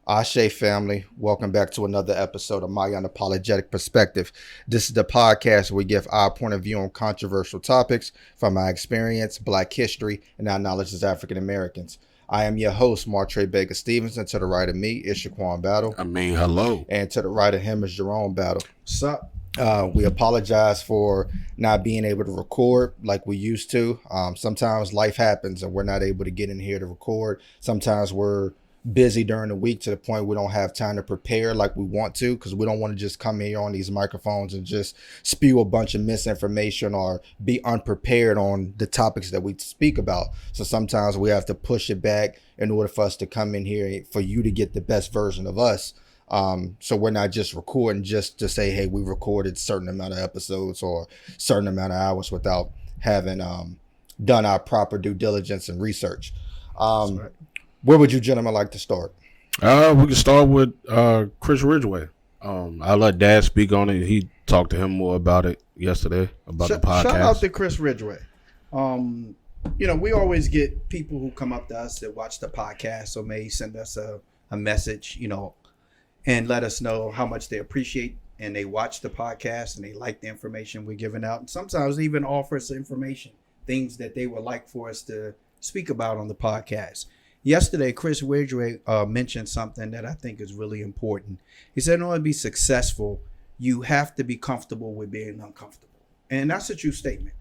Ashe family, welcome back to another episode of My Unapologetic Perspective. This is the podcast where we give our point of view on controversial topics from our experience, Black history, and our knowledge as African Americans. I am your host, Martre Baker Stevenson. To the right of me is Shaquan Battle. Hello. And to the right of him is Jerome Battle. What's up? We apologize for not being able to record like we used to. Sometimes life happens and we're not able to get in here to record. Sometimes we're busy during the week to the point we don't have time to prepare like we want to, because we don't want to just come here on these microphones and just spew a bunch of misinformation or be unprepared on the topics that we speak about. So sometimes we have to push it back in order for us to come in here for you to get the best version of us. So we're not just recording just to say, hey, we recorded certain amount of episodes or certain amount of hours without having done our proper due diligence and research. Right. Where would you gentlemen like to start? We can start with Chris Ridgway. I'll let Dad speak on it. He talked to him more about it yesterday, about the podcast. Shout out to Chris Ridgway. We always get people who come up to us that watch the podcast or may send us a message, and let us know how much they appreciate and they watch the podcast and they like the information we're giving out. And sometimes even offer us information, things that they would like for us to speak about on the podcast. Yesterday, Chris Ridgway mentioned something that I think is really important. He said, in order to be successful, you have to be comfortable with being uncomfortable. And that's a true statement.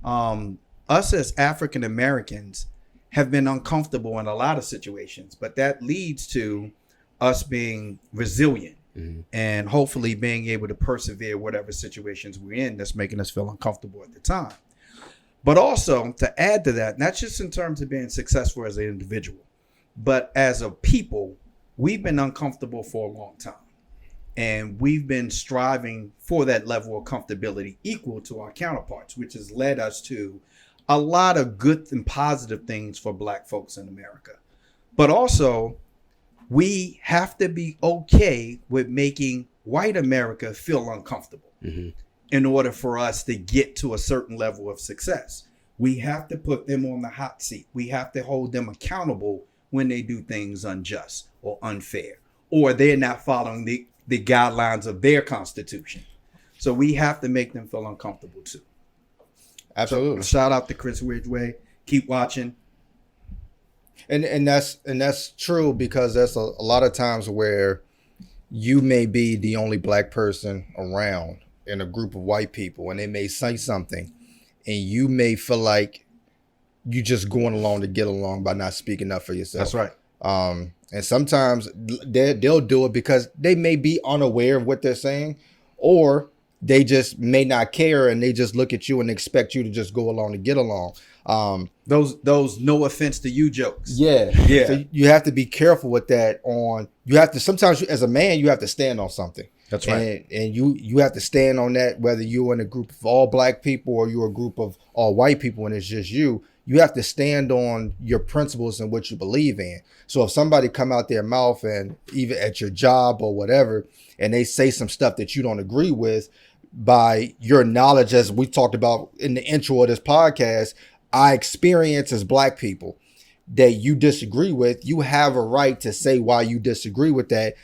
Us as African Americans have been uncomfortable in a lot of situations, but that leads to us being resilient and hopefully being able to persevere whatever situations we're in that's making us feel uncomfortable at the time. But also to add to that, not just in terms of being successful as an individual, but as a people, we've been uncomfortable for a long time. And we've been striving for that level of comfortability equal to our counterparts, which has led us to a lot of good and positive things for Black folks in America. But also, we have to be okay with making white America feel uncomfortable in order for us to get to a certain level of success. We have to put them on the hot seat. We have to hold them accountable when they do things unjust or unfair, or they're not following the guidelines of their constitution. So we have to make them feel uncomfortable too. Absolutely. So, shout out to Chris Ridgway. Keep watching. And that's true, because there's a lot of times where you may be the only Black person around in a group of white people, and they may say something and you may feel like you just going along to get along by not speaking up for yourself. That's right. And sometimes they'll do it because they may be unaware of what they're saying, or they just may not care and they just look at you and expect you to just go along to get along. Those no offense to you jokes. Yeah. So you have to be careful with that. You have to, sometimes as a man, you have to stand on something. That's right. And you have to stand on that, whether you're in a group of all Black people or you're a group of all white people and it's just you have to stand on your principles and what you believe in. So if somebody come out their mouth, and even at your job or whatever, and they say some stuff that you don't agree with, by your knowledge, as we talked about in the intro of this podcast, our experience as Black people that you disagree with, you have a right to say why you disagree with that,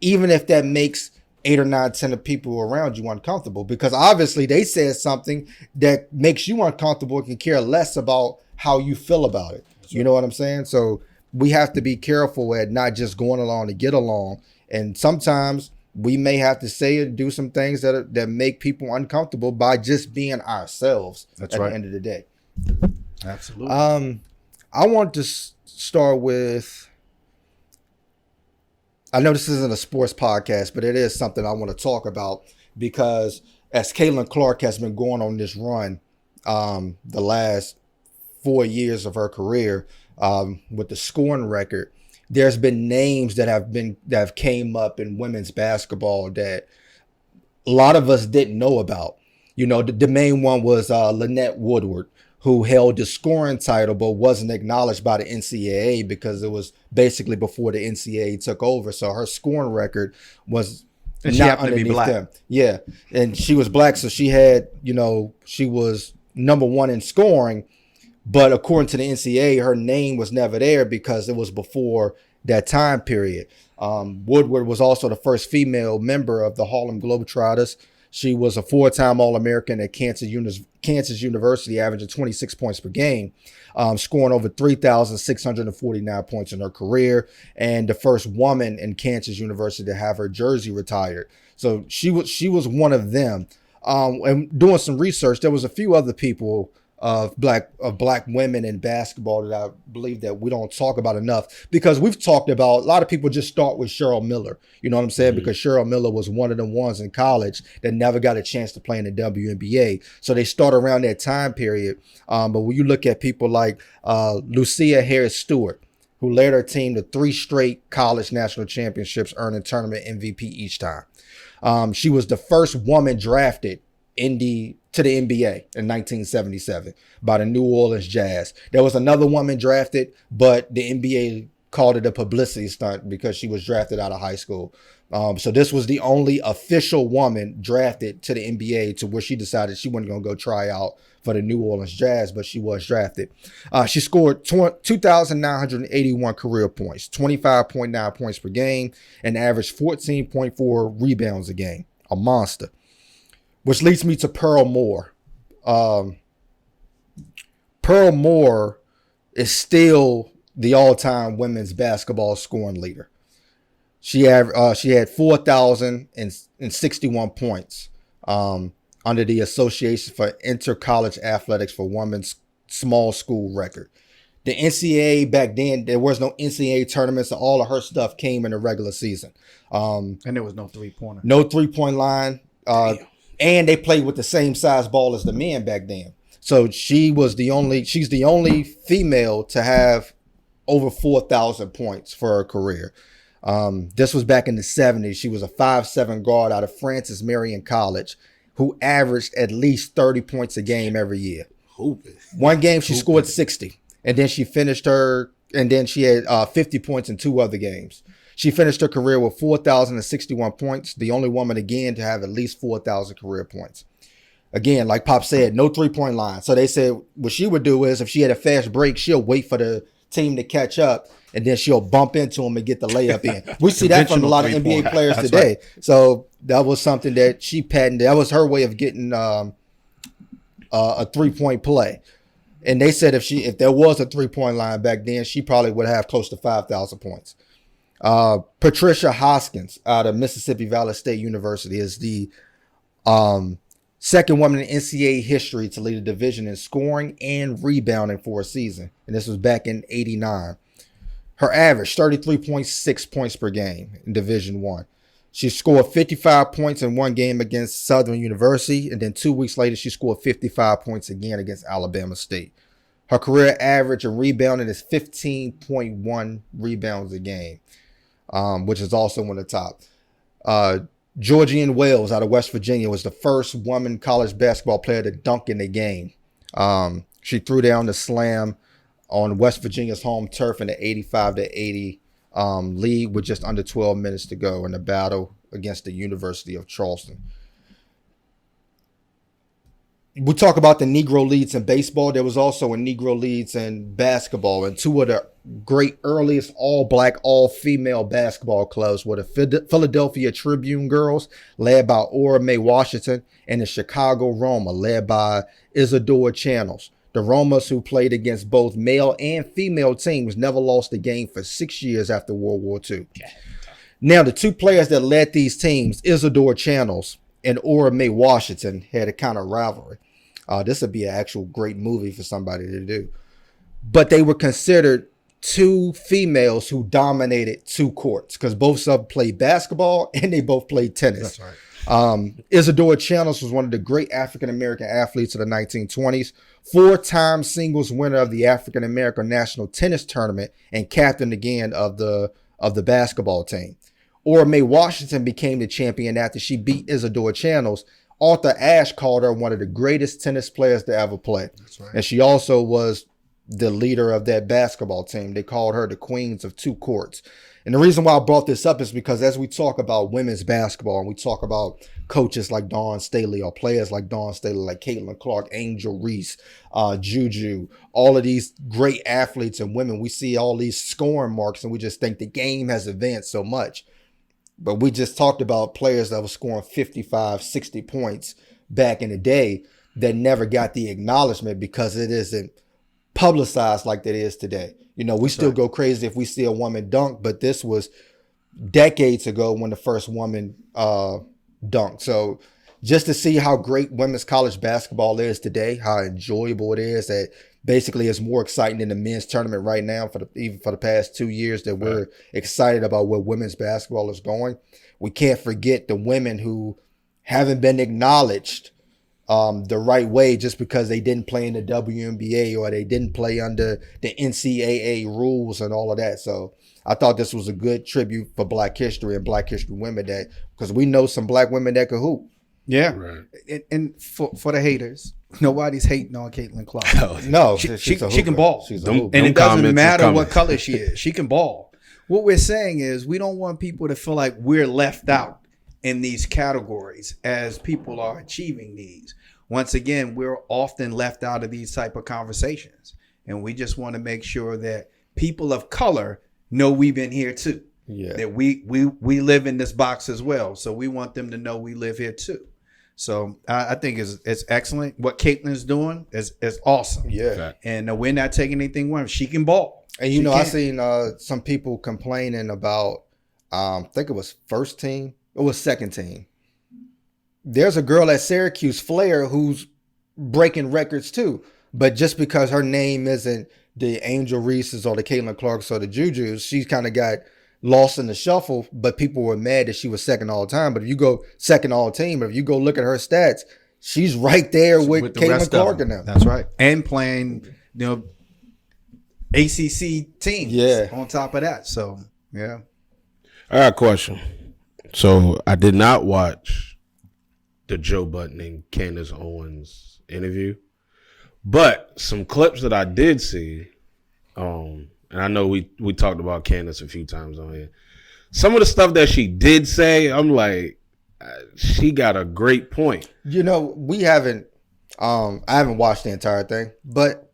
even if that makes 8 or 9, 10 of people around you uncomfortable, because obviously they said something that makes you uncomfortable and can care less about how you feel about it. You know what I'm saying? So we have to be careful at not just going along to get along. And sometimes we may have to say and do some things that make people uncomfortable by just being ourselves. That's at right. The end of the day. Absolutely. I want to start with, I know this isn't a sports podcast, but it is something I want to talk about, because as Caitlin Clark has been going on this run the last 4 years of her career with the scoring record, there's been names that have came up in women's basketball that a lot of us didn't know about. The main one was Lynette Woodward, who held the scoring title but wasn't acknowledged by the NCAA because it was basically before the NCAA took over. So her scoring record was not underneath them. Yeah. And she was Black, so she had, she was number 1 in scoring. But according to the NCAA, her name was never there because it was before that time period. Woodward was also the first female member of the Harlem Globetrotters. She was a 4-time All-American at Kansas University, averaging 26 points per game, scoring over 3,649 points in her career, and the first woman in Kansas University to have her jersey retired. So she was one of them. And doing some research, there was a few other people of black women in basketball that I believe that we don't talk about enough, because we've talked about, a lot of people just start with Cheryl Miller, you know what I'm saying? Mm-hmm. Because Cheryl Miller was one of the ones in college that never got a chance to play in the WNBA. So they start around that time period. But when you look at people like Lusia Harris Stewart, who led her team to 3 straight college national championships, earning tournament MVP each time. She was the first woman drafted to the NBA in 1977 by the New Orleans Jazz. There was another woman drafted, but the NBA called it a publicity stunt because she was drafted out of high school. So this was the only official woman drafted to the NBA, to where she decided she wasn't going to go try out for the New Orleans Jazz, but she was drafted. She scored 2,981 career points, 25.9 points per game, and averaged 14.4 rebounds a game. A monster. Which leads me to Pearl Moore. Pearl Moore is still the all-time women's basketball scoring leader. She had 4,061 points under the Association for Intercollege Athletics for Women's small school record. The NCAA back then, there was no NCAA tournaments, so all of her stuff came in the regular season. And there was no three-pointer. No three-point line. And they played with the same size ball as the men back then. So she's the only female to have over 4,000 points for her career. This was back in the 70s. She was a 5'7" guard out of Francis Marion College who averaged at least 30 points a game every year. One game she scored 60, and then she had 50 points in 2 other games. She finished her career with 4,061 points, the only woman again to have at least 4,000 career points. Again, like Pop said, no three-point line. So they said what she would do is, if she had a fast break, she'll wait for the team to catch up, and then she'll bump into them and get the layup in. We see that from a lot of NBA players today. Right. So that was something that she patented. That was her way of getting a three-point play. And they said if there was a three-point line back then, she probably would have close to 5,000 points. Patricia Hoskins out of Mississippi Valley State University is the second woman in NCAA history to lead a division in scoring and rebounding for a season. And this was back in '89. Her average, 33.6 points per game in Division I. She scored 55 points in one game against Southern University, and then 2 weeks later, she scored 55 points again against Alabama State. Her career average in rebounding is 15.1 rebounds a game, which is also one of the top. Georgian Wells out of West Virginia was the first woman college basketball player to dunk in the game. She threw down the slam on West Virginia's home turf in the 85-80 lead with just under 12 minutes to go in the battle against the University of Charleston. We talk about the Negro leads in baseball. There was also a Negro leads in basketball, and 2 of the great earliest all-black, all-female basketball clubs were the Philadelphia Tribune Girls, led by Ora Mae Washington, and the Chicago Roma, led by Isadora Channels. The Romas, who played against both male and female teams, never lost a game for 6 years after World War II. Now, the 2 players that led these teams, Isadora Channels and Ora Mae Washington, had a kind of rivalry. This would be an actual great movie for somebody to do. But they were considered 2 females who dominated 2 courts, because both of them played basketball and they both played tennis. That's right. Isadora Channels was one of the great African-American athletes of the 1920s, 4-time singles winner of the African-American National Tennis Tournament, and captain again of the basketball team. Ora Mae Washington became the champion after she beat Isadora Channels. Arthur Ashe called her one of the greatest tennis players to ever play. That's right. And she also was the leader of that basketball team. They called her the Queens of 2 courts. And the reason why I brought this up is because as we talk about women's basketball and we talk about coaches like Dawn Staley or players like Dawn Staley, like Caitlin Clark, Angel Reese, Juju, all of these great athletes and women, we see all these scoring marks and we just think the game has advanced so much. But we just talked about players that were scoring 55, 60 points back in the day that never got the acknowledgement because it isn't publicized like that is today. You know, we still go crazy if we see a woman dunk, but this was decades ago when the first woman dunked. So just to see how great women's college basketball is today, how enjoyable it is, that basically it's more exciting than the men's tournament right now even for the past 2 years that we're excited about where women's basketball is going. We can't forget the women who haven't been acknowledged the right way just because they didn't play in the WNBA or they didn't play under the NCAA rules and all of that. So I thought this was a good tribute for Black history and Black history women, that because we know some Black women that can hoop. Yeah. Right. And for the haters, nobody's hating on Caitlin Clark. No, she can ball. She's a hooper. And it doesn't matter what color she is. She can ball. What we're saying is we don't want people to feel like we're left out in these categories as people are achieving these. Once again, we're often left out of these type of conversations. And we just want to make sure that people of color know we've been here too. Yeah. That we live in this box as well. So we want them to know we live here too. So I think it's excellent. What Caitlin's doing is awesome. Yeah. And we're not taking anything away. She can ball. And you know, I seen some people complaining about, I think it was first team. It was second team. There's a girl at Syracuse, Flair, who's breaking records too. But just because her name isn't the Angel Reese's or the Caitlin Clarks or the Jujus, she's kind of got lost in the shuffle. But people were mad that she was second all time. But if you go second all team, but if you go look at her stats, she's right there with Caitlin Clark and them. That's right. And playing, ACC teams. Yeah. On top of that. So, yeah. I got a question. So I did not watch the Joe Budden and Candace Owens interview, but some clips that I did see, and I know we talked about Candace a few times on here. Some of the stuff that she did say, I'm like, she got a great point. You know, we haven't, I haven't watched the entire thing, but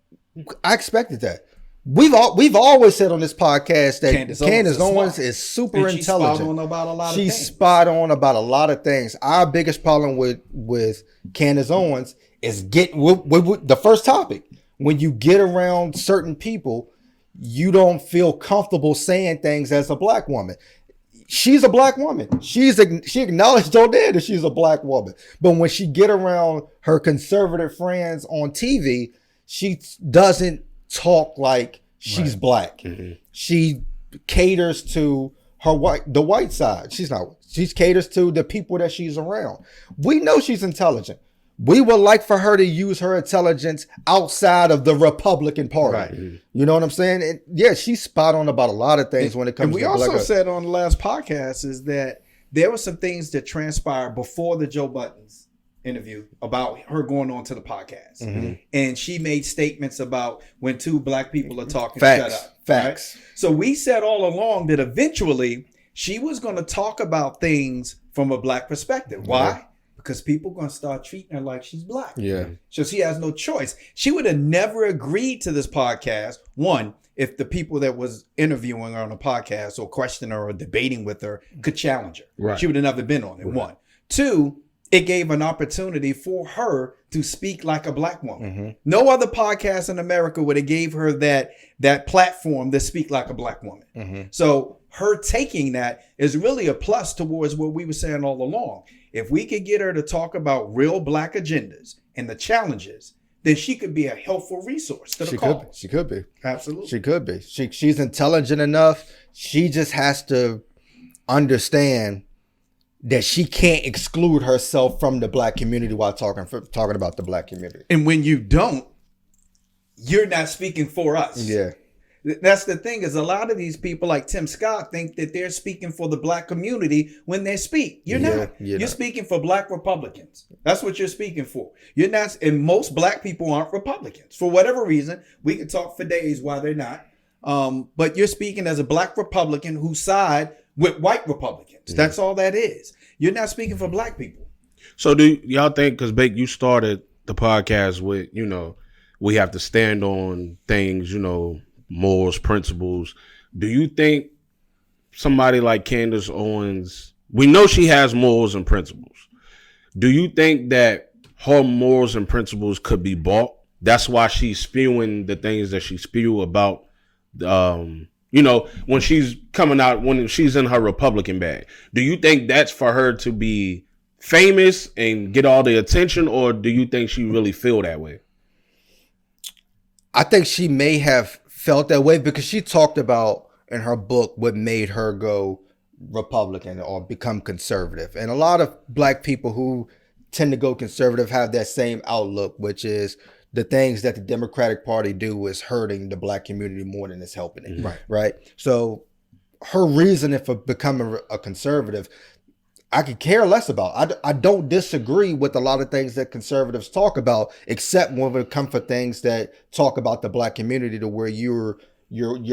I expected that. We've always said on this podcast that Candace Owens is super intelligent. She's spot on about a lot of things. Our biggest problem with Candace Owens is with the first topic. When you get around certain people, you don't feel comfortable saying things as a Black woman. She's a Black woman. She acknowledged on there that she's a Black woman. But when she get around her conservative friends on TV, she doesn't talk like she's Black. Mm-hmm. She caters to the white side. She caters to the people that she's around. We know she's intelligent. We would like for her to use her intelligence outside of the Republican Party. Right. Mm-hmm. You know what I'm saying? And yeah, she's spot on about a lot of things when it comes to Black. And we also said on the last podcast is that there were some things that transpired before the Joe Budden's interview about her going on to the podcast. Mm-hmm. And she made statements about when two Black people are talking, shut up. Facts. Right? So we said all along that eventually she was going to talk about things from a Black perspective. Why? Yeah. Because people are going to start treating her like she's Black. Yeah. So she has no choice. She would have never agreed to this podcast, one, if the people that was interviewing her on the podcast or questioning her or debating with her could challenge her. Right. She would have never been on it, one. Two, it gave an opportunity for her to speak like a Black woman. Mm-hmm. No other podcast in America would have gave her that platform to speak like a Black woman. Mm-hmm. So her taking that is really a plus towards what we were saying all along. If we could get her to talk about real Black agendas and the challenges, then she could be a helpful resource to the cause. She could be. Absolutely. She could be. She's intelligent enough. She just has to understand that she can't exclude herself from the Black community while talking about the Black community. And when you don't, you're not speaking for us. Yeah. That's the thing, is a lot of these people like Tim Scott think that they're speaking for the Black community when they speak. You're not. You're speaking for Black Republicans. That's what you're speaking for. You're not, and most Black people aren't Republicans. For whatever reason, we could talk for days why they're not. But you're speaking as a black Republican who side with white Republicans. Mm-hmm. That's all that is. You're not speaking for black people. So do y'all think, because Bake, you started the podcast with, we have to stand on things, morals, principles. Do you think somebody like Candace Owens, we know she has morals and principles. Do you think that her morals and principles could be bought? That's why she's spewing the things that she spew about, when she's coming out, when she's in her Republican bag. Do you think that's for her to be famous and get all the attention, or do you think she really feel that way? I think she may have felt that way because she talked about in her book what made her go Republican or become conservative. And a lot of black people who tend to go conservative have that same outlook, which is the things that the Democratic Party do is hurting the black community more than it's helping it. Right. Right. So her reasoning for becoming a conservative, I could care less about. I don't disagree with a lot of things that conservatives talk about, except when it comes for things that talk about the black community to where you're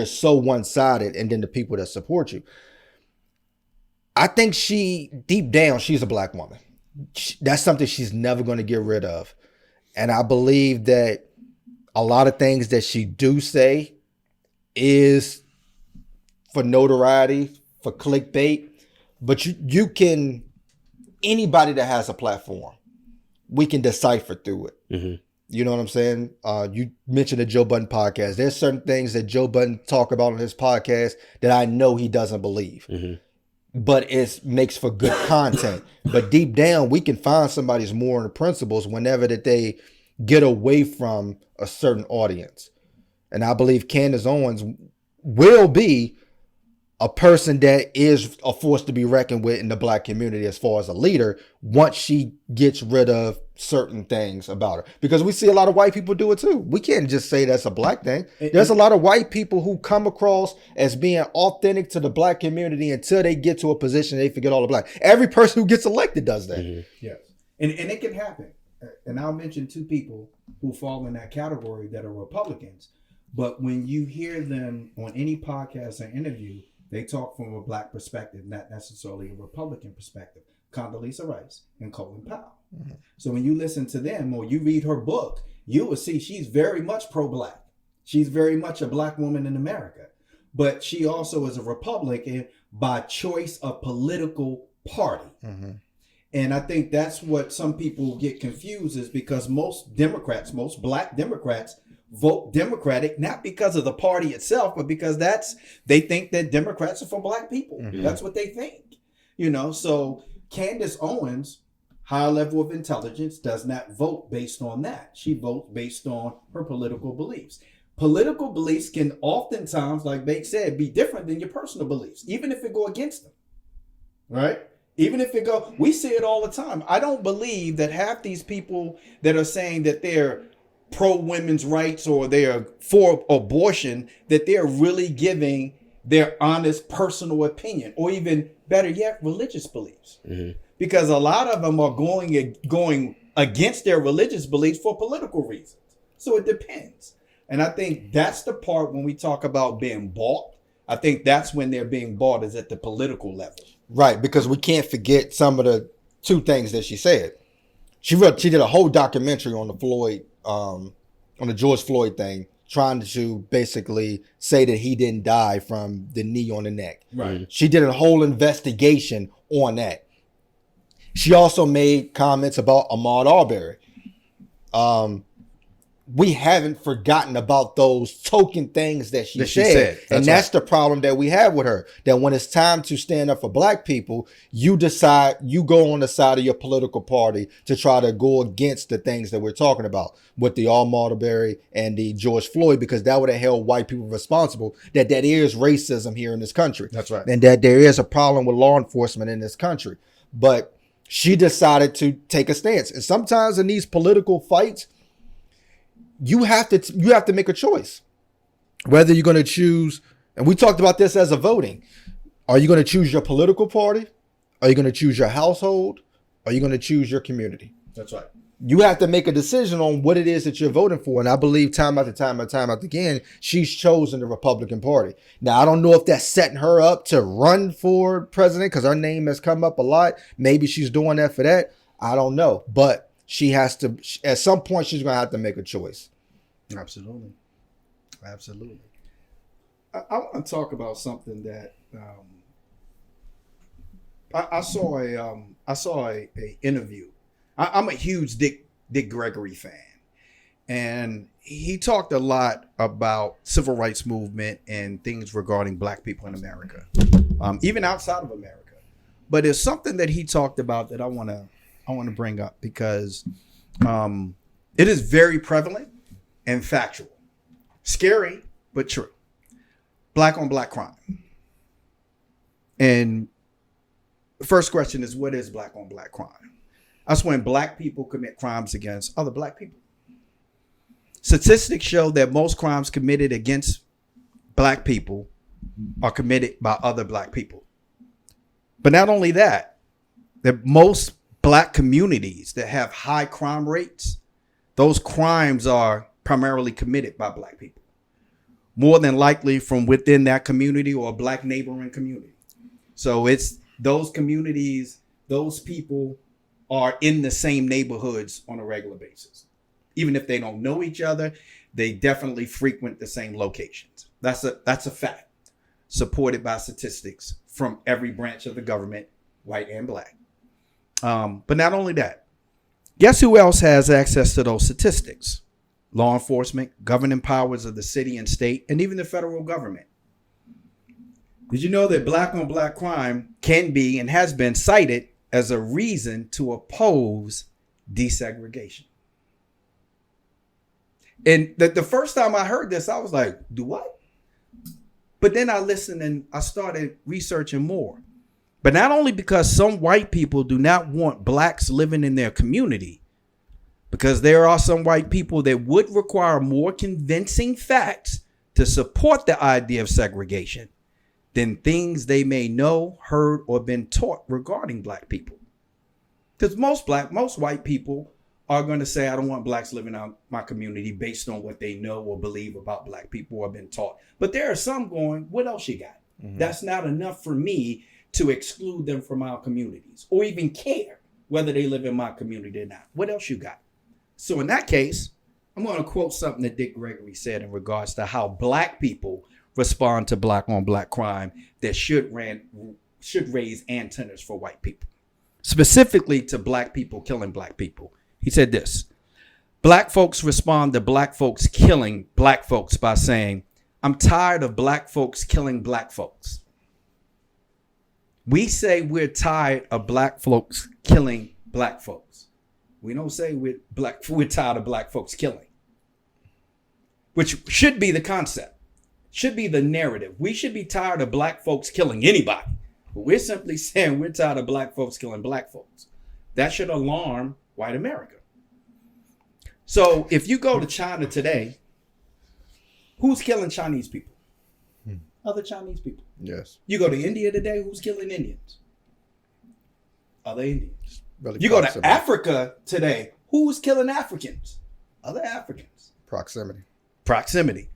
so one-sided, and then the people that support you. I think deep down, she's a black woman. That's something she's never going to get rid of. And I believe that a lot of things that she do say is for notoriety, for clickbait. But you can, anybody that has a platform, we can decipher through it. Mm-hmm. You know what I'm saying? You mentioned the Joe Budden podcast. There's certain things that Joe Budden talk about on his podcast that I know he doesn't believe. Mm-hmm. But it makes for good content. But deep down, we can find somebody's moral principles whenever that they get away from a certain audience. And I believe Candace Owens will be a person that is a force to be reckoned with in the black community as far as a leader once she gets rid of certain things about her. Because we see a lot of white people do it too. We can't just say that's a black thing. There's a lot of white people who come across as being authentic to the black community until they get to a position they forget all the black. Every person who gets elected does that. Mm-hmm. Yes. And it can happen. And I'll mention two people who fall in that category that are Republicans. But when you hear them on any podcast or interview, they talk from a black perspective, not necessarily a Republican perspective. Condoleezza Rice and Colin Powell. Mm-hmm. So when you listen to them or you read her book, you will see she's very much pro-black. She's very much a black woman in America. But she also is a Republican by choice of political party. Mm-hmm. And I think that's what some people get confused is because most Democrats, most black Democrats, vote Democratic, not because of the party itself, but because they think that Democrats are for black people. Mm-hmm. That's what they think. So Candace Owens, higher level of intelligence, does not vote based on that. She votes based on her political beliefs. Political beliefs can oftentimes, like Bake said, be different than your personal beliefs, even if it go against them. Right? Even if we see it all the time. I don't believe that half these people that are saying that they're pro-women's rights or they're for abortion, that they're really giving their honest personal opinion, or even better yet, religious beliefs. Mm-hmm. Because a lot of them are going against their religious beliefs for political reasons. So it depends. And I think that's the part when we talk about being bought. I think that's when they're being bought, is at the political level. Right, because we can't forget some of the two things that she said. She did a whole documentary on the George Floyd thing, trying to basically say that he didn't die from the knee on the neck. Right. She did a whole investigation on that. She also made comments about Ahmaud Arbery. We haven't forgotten about those token things that she said. And that's the problem that we have with her. That when it's time to stand up for black people, you decide, you go on the side of your political party to try to go against the things that we're talking about with the Ahmaud Arbery and the George Floyd, because that would have held white people responsible, that there is racism here in this country. That's right. And that there is a problem with law enforcement in this country. But she decided to take a stance. And sometimes in these political fights, you have to make a choice whether you're going to choose, and we talked about this as a voting. Are you going to choose your political party? Are you going to choose your household? Are you going to choose your community? That's right. you have to make a decision on what it is that you're voting for. And I believe time after time again, she's chosen the Republican Party. Now, I don't know if that's setting her up to run for president because her name has come up a lot. Maybe she's doing that for that. I don't know. But she has to, at some point, she's going to have to make a choice. Absolutely. I want to talk about something that I saw a interview. I'm a huge Dick Gregory fan, and he talked a lot about civil rights movement and things regarding Black people in America, even outside of America. But there's something that he talked about that I want to bring up because it is very prevalent and factual, scary but true. Black on black crime. And the first question is, what is black on black crime? That's when Black people commit crimes against other Black people. Statistics show that most crimes committed against Black people are committed by other Black people. But not only that, that most Black communities that have high crime rates, those crimes are primarily committed by Black people. More than likely from within that community or a Black neighboring community. So it's those communities, those people are in the same neighborhoods on a regular basis. Even if they don't know each other, they definitely frequent the same locations. That's a fact, supported by statistics from every branch of the government, white and Black. But not only that, guess who else has access to those statistics? Law enforcement, governing powers of the city and state, and even the federal government. Did you know that black on black crime can be and has been cited as a reason to oppose desegregation? And the first time I heard this, I was like, do what? But then I listened and I started researching more. But not only because some white people do not want Blacks living in their community, because there are some white people that would require more convincing facts to support the idea of segregation than things they may know, heard, or been taught regarding Black people. Because most white people are going to say, I don't want Blacks living out my community based on what they know or believe about Black people or been taught. But there are some going, what else you got? Mm-hmm. That's not enough for me to exclude them from our communities or even care whether they live in my community or not. What else you got? So in that case, I'm going to quote something that Dick Gregory said in regards to how Black people respond to black on black crime that should raise antennas for white people, specifically to Black people killing Black people. He said this: Black folks respond to Black folks killing Black folks by saying, I'm tired of Black folks killing Black folks. We say we're tired of Black folks killing Black folks. We don't say we're tired of Black folks killing, which should be the concept, should be the narrative. We should be tired of Black folks killing anybody, but we're simply saying we're tired of Black folks killing Black folks. That should alarm white America. So if you go to China today, who's killing Chinese people? Other Chinese people. Yes. You go to India today, who's killing Indians? Other Indians. Really you go to Africa today, who's killing Africans? Other Africans. Proximity.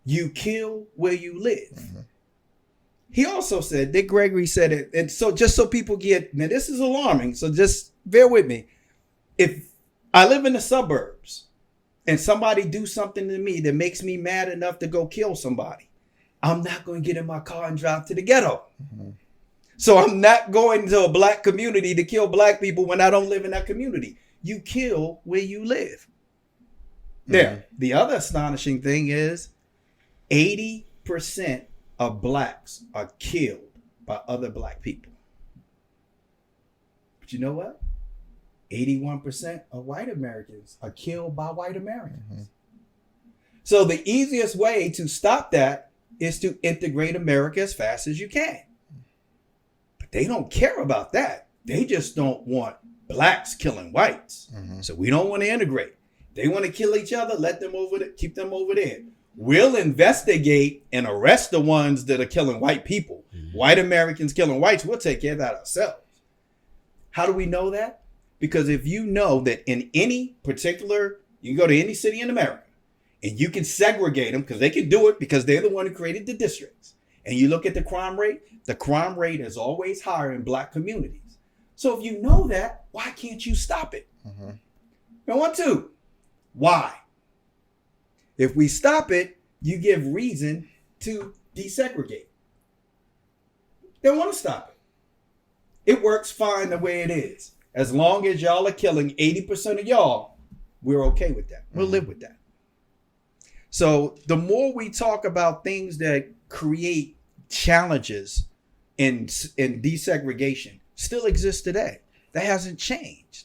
You kill where you live. Mm-hmm. He also said, Dick Gregory said it, and so just so people get, now this is alarming, so just bear with me. If I live in the suburbs and somebody do something to me that makes me mad enough to go kill somebody, I'm not going to get in my car and drive to the ghetto. Mm-hmm. So I'm not going to a Black community to kill Black people when I don't live in that community. You kill where you live. Mm-hmm. Now, the other astonishing thing is 80% of Blacks are killed by other Black people. But you know what? 81% of white Americans are killed by white Americans. Mm-hmm. So the easiest way to stop that is to integrate America as fast as you can. But they don't care about that. They just don't want Blacks killing whites. Mm-hmm. So we don't want to integrate. They want to kill each other, let them over there, keep them over there. We'll investigate and arrest the ones that are killing white people. Mm-hmm. White Americans killing whites, we'll take care of that ourselves. How do we know that? Because if you know that in any particular, you can go to any city in America and you can segregate them because they can do it because they're the one who created the districts. And you look at the crime rate is always higher in black communities. So if you know that, why can't you stop it? Mm-hmm. I want to. Why? If we stop it, you give reason to desegregate. They want to stop it. It works fine the way it is. As long as y'all are killing 80% of y'all, we're okay with that. We'll live with that. So the more we talk about things that create challenges in desegregation still exist today. That hasn't changed.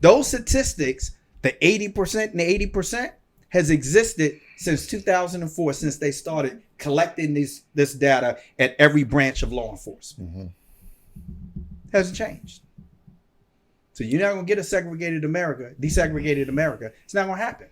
Those statistics, the 80% and the 80%, has existed since 2004, since they started collecting this data at every branch of law enforcement. Mm-hmm. Hasn't changed. So you're not going to get a desegregated America. It's not going to happen.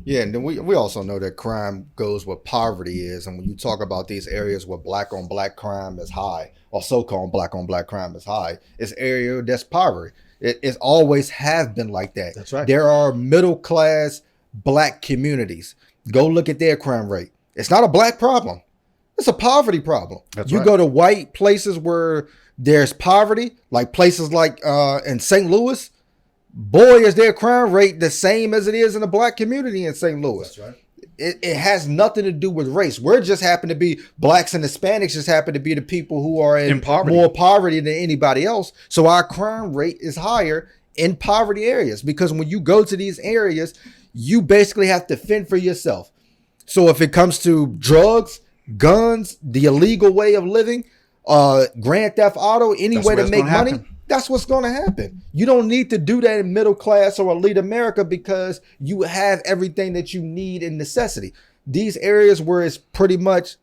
Yeah, and then we also know that crime goes where poverty is. And when you talk about these areas where black on black crime is high, or so-called black on black crime is high, it's area that's poverty. It's always have been like that. That's right. There are middle class black communities. Go look at their crime rate. It's not a black problem. It's a poverty problem. That's you right. go to white places where there's poverty, like places like in St. Louis, boy, is their crime rate the same as it is in the black community in St. Louis. That's right. It has nothing to do with race. We're just happen to be blacks and Hispanics just happen to be the people who are in poverty. More poverty than anybody else. So our crime rate is higher in poverty areas because when you go to these areas, you basically have to fend for yourself. So if it comes to drugs, guns, the illegal way of living, grand theft auto, any way to make money, that's what's going to happen. You don't need to do that in middle class or elite America because you have everything that you need in necessity. These areas where it's pretty much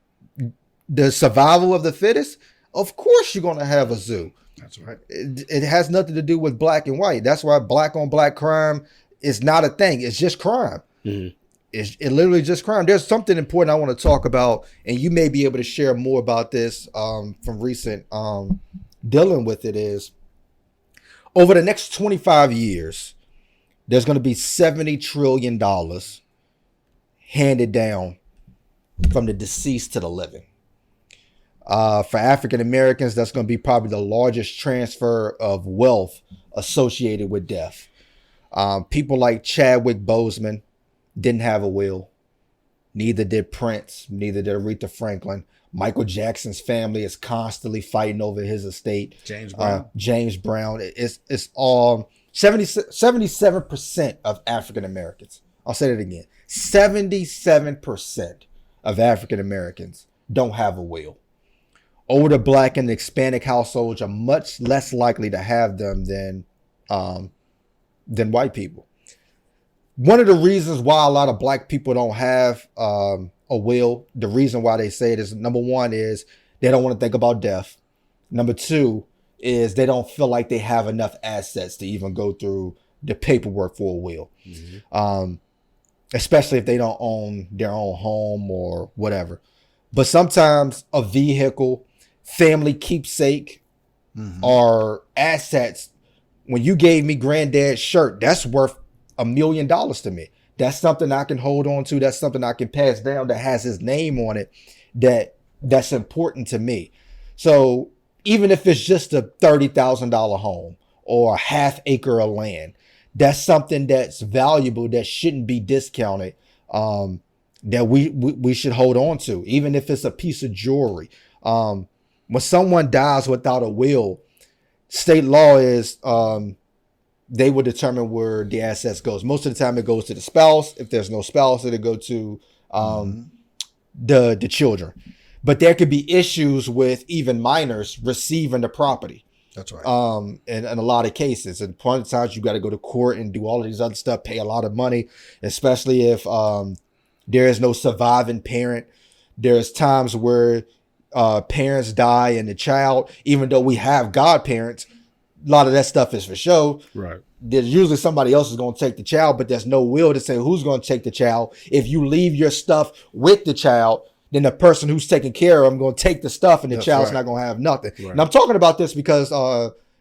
the survival of the fittest, of course you're going to have a zoo. That's right. It has nothing to do with black and white. That's why black on black crime is not a thing. It's just crime. Mm-hmm. It's literally just crime. There's something important I want to talk about, and you may be able to share more about this from recent dealing with it is, over the next 25 years, there's going to be $70 trillion handed down from the deceased to the living. For African Americans, that's going to be probably the largest transfer of wealth associated with death. People like Chadwick Boseman didn't have a will. Neither did Prince. Neither did Aretha Franklin. Michael Jackson's family is constantly fighting over his estate. James Brown. James Brown. It's all 77% of African Americans. I'll say that again. 77% of African Americans don't have a will. Older black and Hispanic households are much less likely to have them than white people. One of the reasons why a lot of black people don't have a will, the reason why they say it is, number one is they don't want to think about death. Number two is they don't feel like they have enough assets to even go through the paperwork for a will. Mm-hmm. Especially if they don't own their own home or whatever. But sometimes a vehicle, family keepsake, mm-hmm. are assets. When you gave me granddad's shirt, that's worth $1 million to me. That's something I can hold on to. That's something I can pass down that has his name on it. That's important to me. So even if it's just a $30,000 home or a half acre of land, that's something that's valuable that shouldn't be discounted. That we should hold on to, even if it's a piece of jewelry. When someone dies without a will, state law is they will determine where the assets goes. Most of the time it goes to the spouse. If there's no spouse, it'll go to the children. But there could be issues with even minors receiving the property. That's right. In a lot of cases. And plenty of times you got to go to court and do all of these other stuff, pay a lot of money, especially if there is no surviving parent. There's times where parents die and the child, even though we have godparents, a lot of that stuff is for show. Right. There's usually somebody else is going to take the child, but there's no will to say who's going to take the child. If you leave your stuff with the child, then the person who's taking care of them going to take the stuff and the child's not going to have nothing. Right. And I'm talking about this because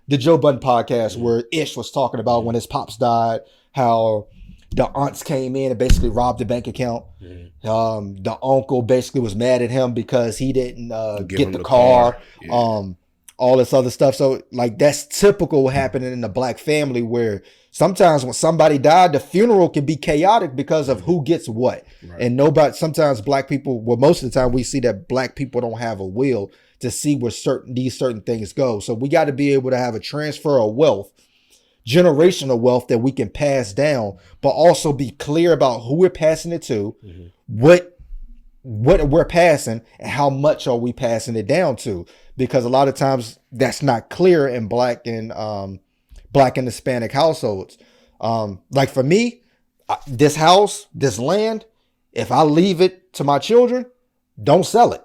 the Joe Budden podcast where Ish was talking about when his pops died, how the aunts came in and basically robbed the bank account. The uncle basically was mad at him because he didn't get the car. All this other stuff. So like that's typical happening in the black family, where sometimes when somebody died, the funeral can be chaotic because of who gets what. Right. And sometimes black people, well, most of the time we see that black people don't have a will to see where these certain things go. So we got to be able to have a transfer of wealth, generational wealth that we can pass down, but also be clear about who we're passing it to, what we're passing, and how much are we passing it down to. Because a lot of times that's not clear in black and Hispanic households. Like for me, this house, this land, if I leave it to my children, don't sell it.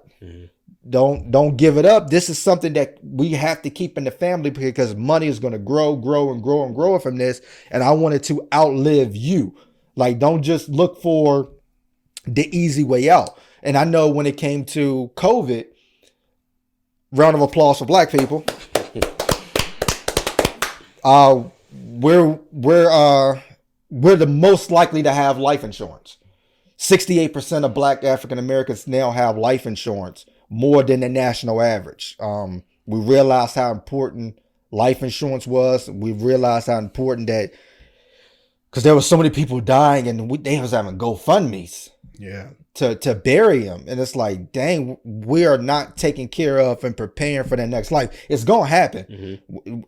Don't give it up. This is something that we have to keep in the family because money is going to grow from this. And I want it to outlive you. Like, don't just look for the easy way out. And I know when it came to COVID, round of applause for black people. We're the most likely to have life insurance. 68% of black African Americans now have life insurance, more than the national average. We realized how important life insurance was. We realized how important that, because there were so many people dying and they was having GoFundMes. Yeah. To bury him. And it's like, dang, we are not taking care of and preparing for that next life. It's gonna happen.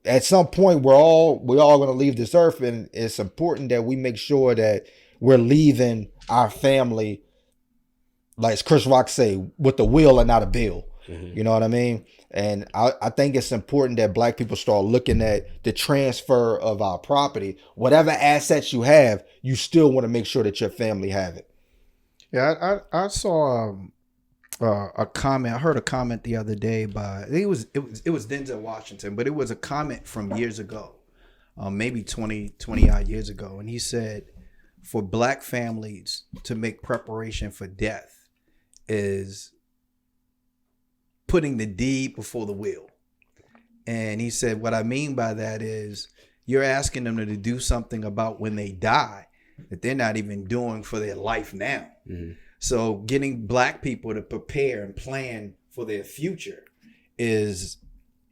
At some point we're all gonna leave this earth, and it's important that we make sure that we're leaving our family, like as Chris Rock say, with a will and not a bill. You know what I mean? And I think it's important that black people start looking at the transfer of our property. Whatever assets you have, you still want to make sure that your family have it. Yeah, I saw a comment. I heard a comment the other day by, I think it was Denzel Washington, but it was a comment from years ago, maybe 20 odd years ago, and he said, for black families to make preparation for death is putting the deed before the will. And he said, what I mean by that is you're asking them to do something about when they die that they're not even doing for their life now. So getting black people to prepare and plan for their future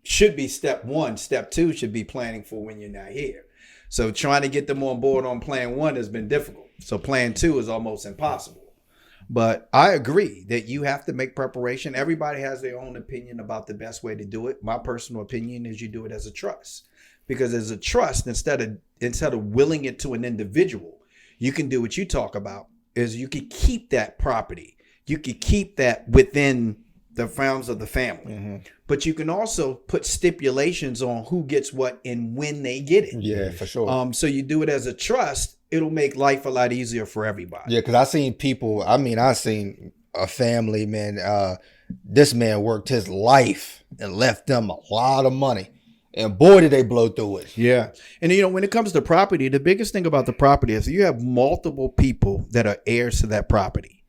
should be step one. Step two should be planning for when you're not here. So trying to get them on board on plan one has been difficult. So plan two is almost impossible. But I agree that you have to make preparation. Everybody has their own opinion about the best way to do it. My personal opinion is you do it as a trust. Because as a trust, instead of willing it to an individual, you can do what you talk about, is you could keep that property. You could keep that within the bounds of the family. But you can also put stipulations on who gets what and when they get it. Yeah, for sure. So you do it as a trust. It'll make life a lot easier for everybody. Yeah, because I seen a family, man. This man worked his life and left them a lot of money. And boy, did they blow through it. Yeah. And, when it comes to property, the biggest thing about the property is you have multiple people that are heirs to that property.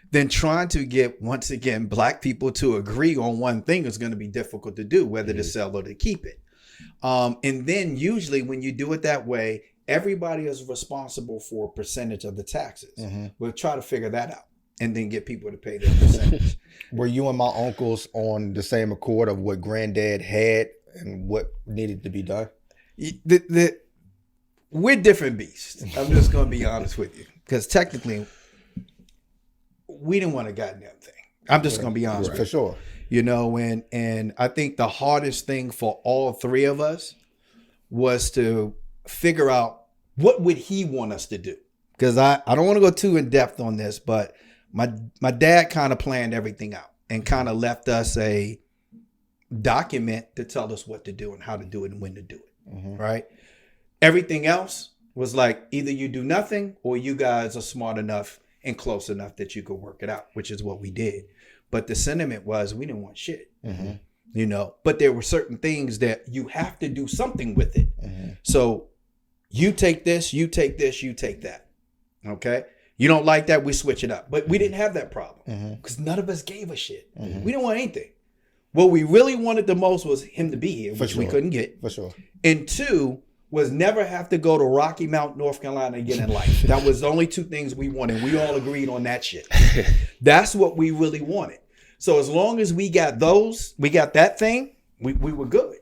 Then trying to get, once again, black people to agree on one thing is going to be difficult to do, whether to sell or to keep it. And then usually when you do it that way, everybody is responsible for a percentage of the taxes. We'll try to figure that out and then get people to pay their percentage. Were you and my uncles on the same accord of what granddad had and what needed to be done? We're different beasts. I'm just going to be honest with you. Because technically, we didn't want a goddamn thing. I'm just going to be honest with you. For sure. And I think the hardest thing for all three of us was to figure out what would he want us to do. Because I don't want to go too in depth on this, but my dad kind of planned everything out and kind of left us a document to tell us what to do and how to do it and when to do it. Right. Everything else was like, either you do nothing or you guys are smart enough and close enough that you could work it out, which is what we did. But the sentiment was we didn't want shit, but there were certain things that you have to do something with it. So you take this, you take this, you take that. Okay. You don't like that, we switch it up. But we didn't have that problem because none of us gave a shit. We didn't want anything. What we really wanted the most was him to be here, which we couldn't get. For sure. And 2 was never have to go to Rocky Mount, North Carolina again in life. That was the only 2 things we wanted. We all agreed on that shit. That's what we really wanted. So as long as we got that thing, we were good.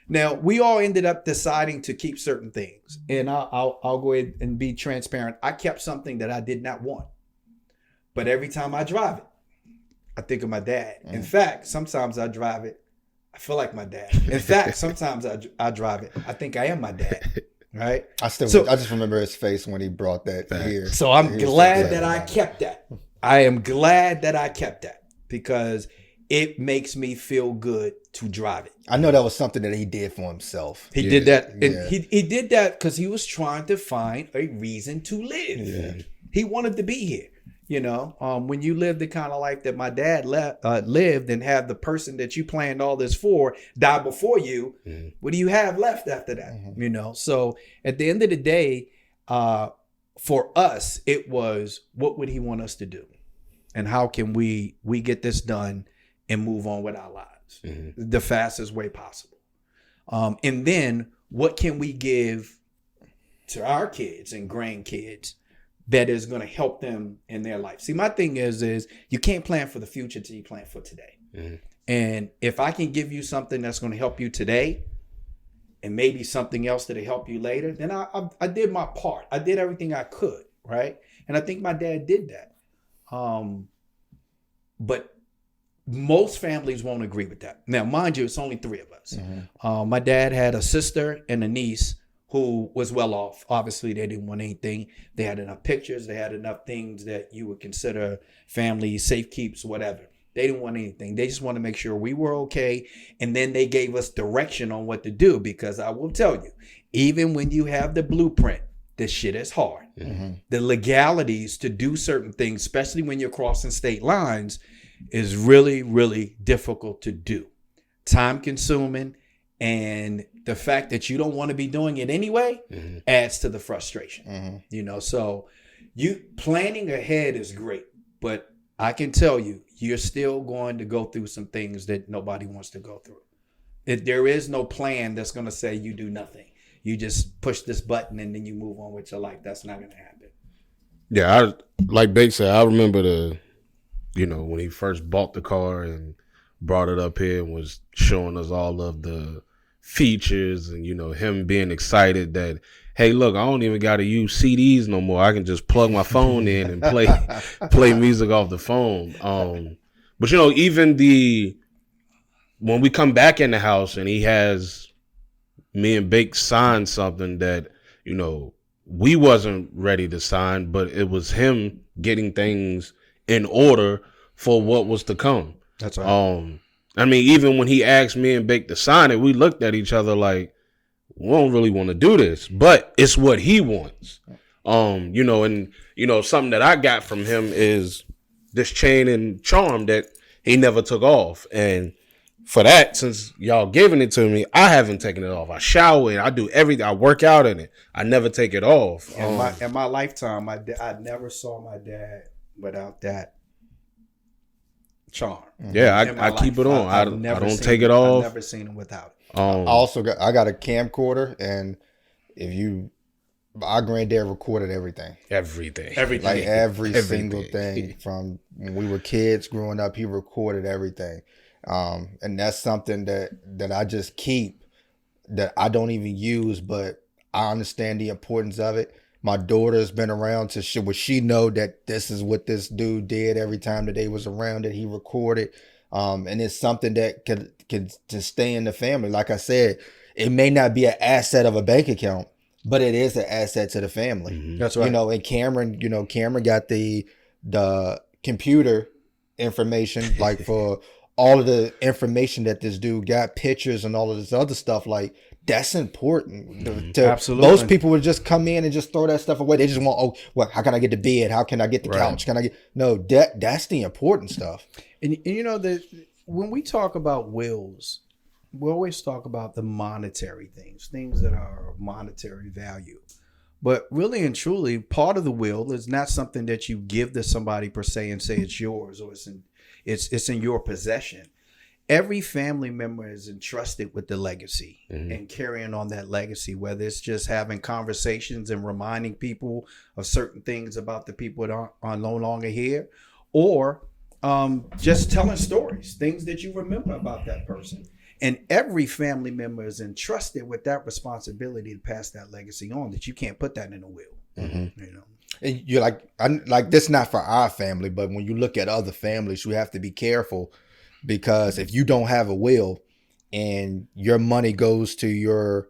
Now, we all ended up deciding to keep certain things. And I'll go ahead and be transparent. I kept something that I did not want. But every time I drive it, I think of my dad. In fact, sometimes I drive it, I feel like my dad. In fact, sometimes I drive it, I think I am my dad. Right? I just remember his face when he brought that here. So I'm glad that I kept that. I am glad that I kept that because it makes me feel good to drive it. I know that was something that he did for himself. He did that. And he did that because he was trying to find a reason to live. Yeah. He wanted to be here. You know, when you live the kind of life that my dad lived and have the person that you planned all this for die before you, what do you have left after that? You know, so at the end of the day, for us, it was what would he want us to do? And how can we get this done and move on with our lives the fastest way possible? And then what can we give to our kids and grandkids that is going to help them in their life? See, my thing is you can't plan for the future till you plan for today. And if I can give you something that's going to help you today and maybe something else that'll help you later, then I did my part. I did everything I could, right? And I think my dad did that. But most families won't agree with that. Now, mind you, it's only 3 of us. My dad had a sister and a niece who was well off. Obviously, they didn't want anything. They had enough pictures. They had enough things that you would consider family safekeeps, whatever. They didn't want anything. They just wanted to make sure we were okay. And then they gave us direction on what to do, because I will tell you, even when you have the blueprint, this shit is hard. The legalities to do certain things, especially when you're crossing state lines, is really, really difficult to do. Time consuming. And the fact that you don't want to be doing it anyway adds to the frustration. You know, so you planning ahead is great, but I can tell you, you're still going to go through some things that nobody wants to go through. There is no plan that's going to say you do nothing. You just push this button and then you move on with your life. That's not going to happen. Yeah, like Bake said, I remember when he first bought the car and brought it up here and was showing us all of the features and, him being excited that, hey, look, I don't even got to use CDs no more. I can just plug my phone in and play music off the phone. But, even when we come back in the house and he has me and Bake sign something that, we wasn't ready to sign, but it was him getting things in order for what was to come. That's right. I mean, even when he asked me and Bake to sign it, we looked at each other like, we don't really want to do this, but it's what he wants. Something that I got from him is this chain and charm that he never took off. And for that, since y'all giving it to me, I haven't taken it off. I shower it. I do everything. I work out in it. I never take it off. In my lifetime, I never saw my dad without that charm. Yeah, I keep it on. I don't take it off. I've never seen him without it. I got a camcorder, and our granddad recorded everything. Like every single thing from when we were kids growing up. He recorded everything, and that's something that I just keep, that I don't even use, but I understand the importance of it. My daughter's been around to she know that this is what this dude did every time that they was around, that he recorded. And it's something that could to stay in the family. Like I said, it may not be an asset of a bank account, but it is an asset to the family. That's right. And Cameron got the computer information, like for all of the information that this dude got, pictures and all of this other stuff, like that's important. Absolutely. Most people would just come in and just throw that stuff away. They just want, how can I get the bed? How can I get the couch? That's the important stuff. And when we talk about wills, we always talk about the monetary things that are of monetary value. But really and truly, part of the will is not something that you give to somebody per se and say it's yours or it's in your possession. every family member is entrusted with the legacy and carrying on that legacy, whether it's just having conversations and reminding people of certain things about the people that are no longer here, or just telling stories, things that you remember about that person. And every family member is entrusted with that responsibility to pass that legacy on, that you can't put that in a will. You know? And you're like this, not for our family, but when you look at other families, you have to be careful, because if you don't have a will and your money goes to your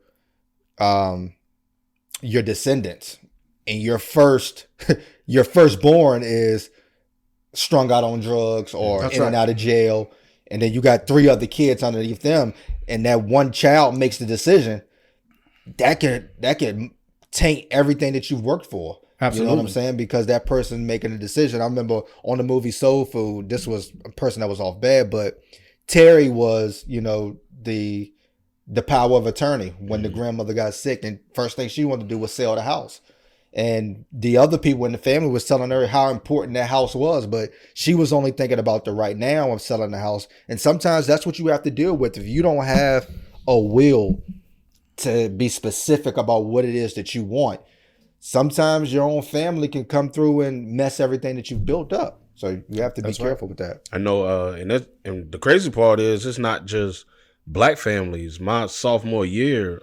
descendants, and your firstborn is strung out on drugs or in and out of jail, and then you got 3 other kids underneath them, and that one child makes the decision, that could taint everything that you've worked for. Absolutely. You know what I'm saying? Because that person making a decision. I remember on the movie Soul Food, this was a person that was off bad, but Terry was, the power of attorney when the grandmother got sick, and first thing she wanted to do was sell the house. And the other people in the family was telling her how important that house was, but she was only thinking about the right now of selling the house. And sometimes that's what you have to deal with. If you don't have a will to be specific about what it is that you want, sometimes your own family can come through and mess everything that you've built up. So you have to be careful with that. I know, and the crazy part is it's not just black families. My sophomore year,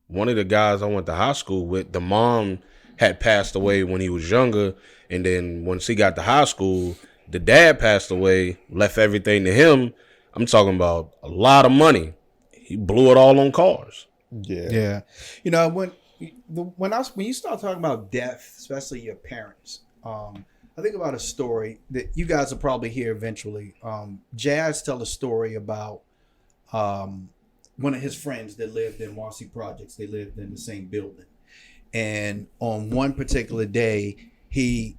one of the guys I went to high school with, the mom had passed away when he was younger, and then once he got to high school, the dad passed away, left everything to him. I'm talking about a lot of money. He blew it all on cars. Yeah. When you start talking about death, especially your parents, I think about a story that you guys will probably hear eventually. Jazz tell a story about one of his friends that lived in Wassy Projects. They lived in the same building, and on one particular day, he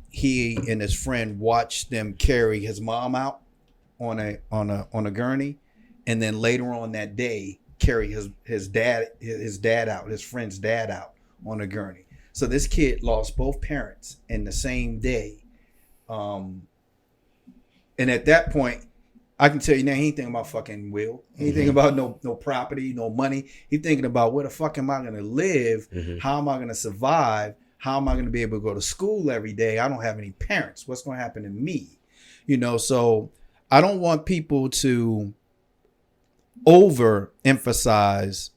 and his friend watched them carry his mom out on a gurney, and then later on that day carry his friend's dad out on a gurney. So this kid lost both parents in the same day, and at that point, I can tell you now, he ain't thinking about fucking will. He ain't thinking about no property, no money. He thinking about where the fuck am I going to live? How am I going to survive? How am I going to be able to go to school every day? I don't have any parents. What's going to happen to me? So I don't want people to overemphasize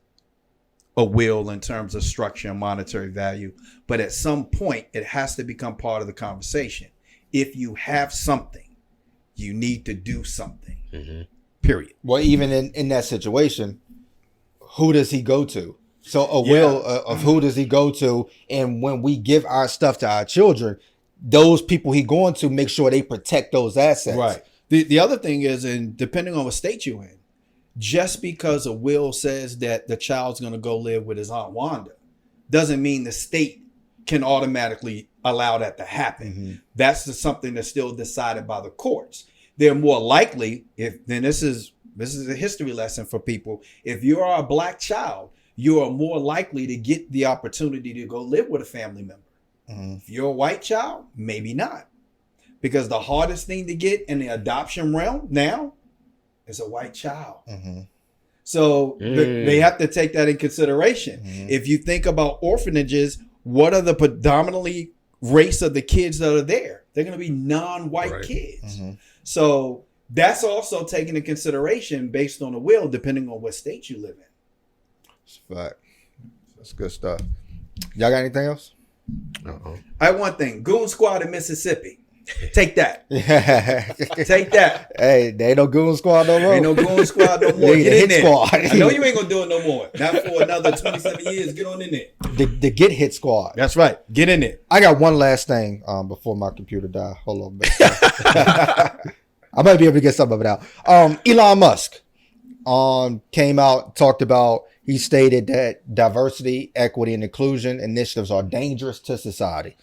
a will in terms of structure and monetary value. But at some point, it has to become part of the conversation. If you have something, you need to do something. Period. Well, even in that situation, who does he go to? So a will of who does he go to? And when we give our stuff to our children, those people he going to, make sure they protect those assets. Right. The other thing is, and depending on what state you're in, just because a will says that the child's going to go live with his Aunt Wanda doesn't mean the state can automatically allow that to happen. That's something that's still decided by the courts. They're more likely, this is a history lesson for people. If you are a black child, you are more likely to get the opportunity to go live with a family member. If you're a white child, maybe not. Because the hardest thing to get in the adoption realm now is a white child. So they have to take that in consideration. If you think about orphanages, what are the predominantly race of the kids that are there? They're going to be non-white kids. So that's also taken into consideration based on the will, depending on what state you live in. That's a fact. That's good stuff. Y'all got anything else? I have one thing. Goon Squad in Mississippi. Take that. Take that. Hey, there ain't no Goon Squad no more. Ain't no Goon Squad no more. Get in there. Squad. I know you ain't going to do it no more. Not for another 27 years. Get on in there. The Get Hit Squad. That's right. Get in there. I got one last thing before my computer die. Hold on. I might be able to get some of it out. Elon Musk came out, talked about, he stated that diversity, equity, and inclusion initiatives are dangerous to society.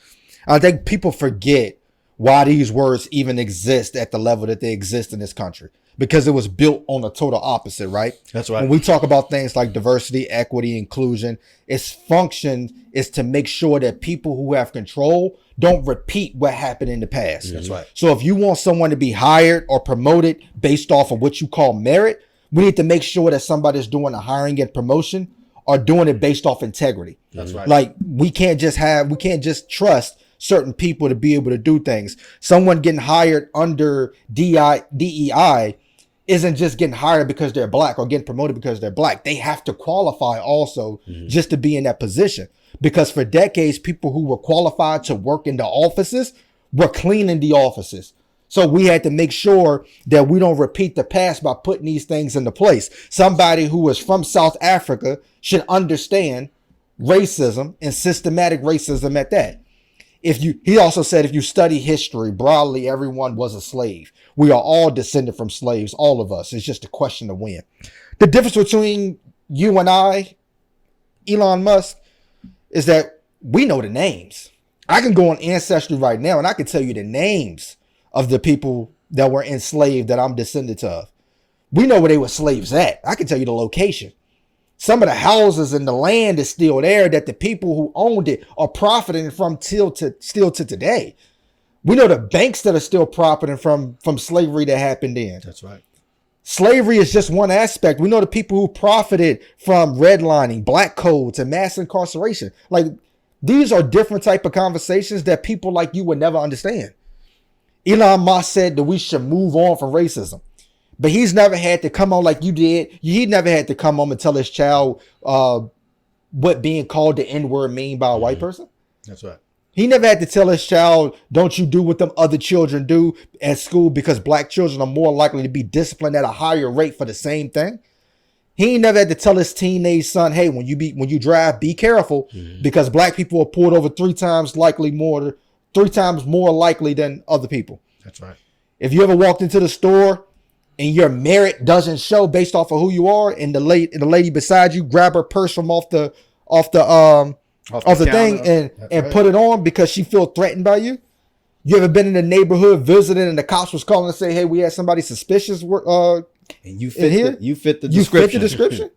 I think people forget why these words even exist at the level that they exist in this country. because it was built on the total opposite, right? That's right. When we talk about things like diversity, equity, inclusion, its function is to make sure that people who have control don't repeat what happened in the past. That's right. So if you want someone to be hired or promoted based off of what you call merit, we need to make sure that somebody's doing the hiring and promotion are doing it based off integrity. That's right. Like we can't just trust certain people to be able to do things. Someone getting hired under DEI isn't just getting hired because they're black or getting promoted because they're black. They have to qualify also just to be in that position. Because for decades, people who were qualified to work in the offices were cleaning the offices. So we had to make sure that we don't repeat the past by putting these things into place. Somebody who is from South Africa should understand racism and systematic racism at that. He also said, if you study history broadly, everyone was a slave. We are all descended from slaves, all of us. It's just a question of when. The difference between you and I, Elon Musk, is that we know the names. I can go on Ancestry right now and I can tell you the names of the people that were enslaved that I'm descendant of. We know where they were slaves at. I can tell you the location. Some of the houses and the land is still there that the people who owned it are profiting from still to today. We know the banks that are still profiting from slavery that happened then. That's right. Slavery is just one aspect. We know the people who profited from redlining, black codes, and mass incarceration. Like, these are different type of conversations that people like you would never understand. Elon Musk said that we should move on from racism. But he's never had to come on like you did. He never had to come home and tell his child what being called the N-word mean by a white person. That's right. He never had to tell his child, don't you do what them other children do at school because black children are more likely to be disciplined at a higher rate for the same thing. He never had to tell his teenage son, hey, when you drive, be careful because black people are pulled over three times more likely than other people. That's right. If you ever walked into the store and your merit doesn't show based off of who you are, and the lady beside you grab her purse from off the thing and put it on because she feel threatened by you. You ever been in the neighborhood visiting and the cops was calling and say, hey, we had somebody suspicious and you fit the description.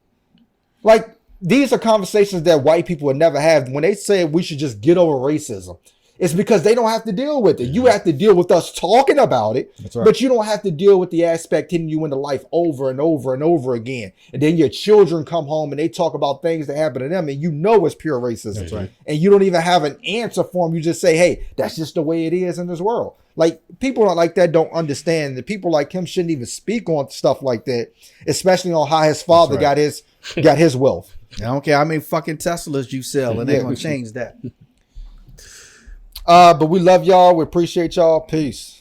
Like, these are conversations that white people would never have. When they say we should just get over racism, it's because they don't have to deal with it. You have to deal with us talking about it, but you don't have to deal with the aspect hitting you into life over and over and over again. And then your children come home and they talk about things that happen to them and you know it's pure racism. That's right. And you don't even have an answer for them. You just say, hey, that's just the way it is in this world. Like, people like that don't understand that people like him shouldn't even speak on stuff like that, especially on how his father got his wealth. I don't care how many fucking Teslas you sell, and they're going to change that. But we love y'all. We appreciate y'all. Peace.